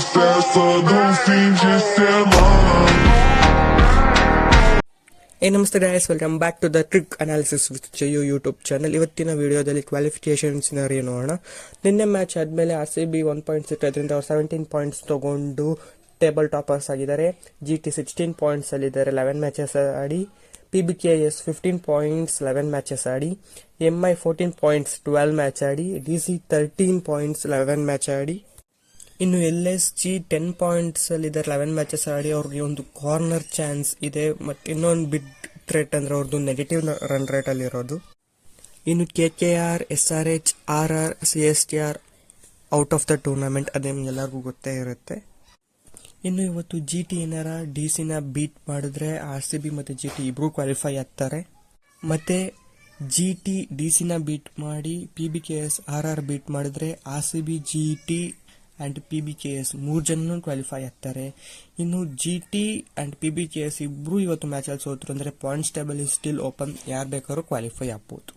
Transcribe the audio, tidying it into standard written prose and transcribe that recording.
stats, so don't just tell ನಮಸ್ತೆ guys, welcome back to the trick analysis with Jayu YouTube channel. ಇವತ್ತಿನ ವಿಡಿಯೋದಲ್ಲಿ qualification scenario ನೋಡೋಣ. ನಿನ್ನೆ match ಆದಮೇಲೆ RCB 1 ಪಾಯಿಂಟ್ಸ್ ಇಟ್ಟದ್ರಿಂದ ಅವ್ರು 17 ಪಾಯಿಂಟ್ಸ್ ತಗೊಂಡು ಟೇಬಲ್ ಟಾಪರ್ಸ್ ಆಗಿದ್ದಾರೆ. GT 16 ಪಾಯಿಂಟ್ಸ್ ಅಲ್ಲಿದ್ದಾರೆ, 11 ಮ್ಯಾಚಸ್ ಆಡಿ. PBKS 15 ಪಾಯಿಂಟ್ಸ್, 11 ಮ್ಯಾಚಸ್ ಆಡಿ. MI 14 ಪಾಯಿಂಟ್ಸ್, 12 ಮ್ಯಾಚ್ ಆಡಿ. DC 13 ಪಾಯಿಂಟ್ಸ್, 11 ಮ್ಯಾಚ್ ಆಡಿ. ಇನ್ನು LSG 10 ಪಾಯಿಂಟ್ಸ್ ಅಲ್ಲಿದ್ದಾರೆ, 11 ಮ್ಯಾಚಸ್ ಆಡಿ. ಅವ್ರಿಗೆ ಒಂದು ಕಾರ್ನರ್ ಚಾನ್ಸ್ ಇದೆ. ಮತ್ತು ಇನ್ನೊಂದು ಬಿಡ್ ರೇಟ್ ಅಂದ್ರೆ ಅವ್ರದ್ದು ನೆಗೆಟಿವ್ ರನ್ ರೇಟ್ ಅಲ್ಲಿರೋದು. ಇನ್ನು KKR, SRH, RR, CSTR out of the tournament, ಅದೇ ಎಲ್ಲರಿಗೂ ಗೊತ್ತೇ ಇರುತ್ತೆ. ಇನ್ನು ಇವತ್ತು GT ಏನಾರ DC ನ ಬೀಟ್ ಮಾಡಿದ್ರೆ RCB ಮತ್ತು GT ಇಬ್ರು ಕ್ವಾಲಿಫೈ ಆಗ್ತಾರೆ. ಮತ್ತೆ GT DC ನ ಬೀಟ್ ಮಾಡಿ PBKS RR ಬೀಟ್ ಮಾಡಿದ್ರೆ RCB, GT ಅಂಡ್ PBKS 3 ಜನ ಕ್ವಾಲಿಫೈ ಆಗ್ತಾರೆ. ಇನ್ನು GT ಅಂಡ್ PBKS ಇಬ್ರು ಇವತ್ತು ಮ್ಯಾಚ್ ಅಲ್ಲಿ ಸೋತ್ರು ಅಂದ್ರೆ points table is still open, ಯಾರು ಬೇಕಾದ್ರೂ ಕ್ವಾಲಿಫೈ ಆಗ್ಬೋದು.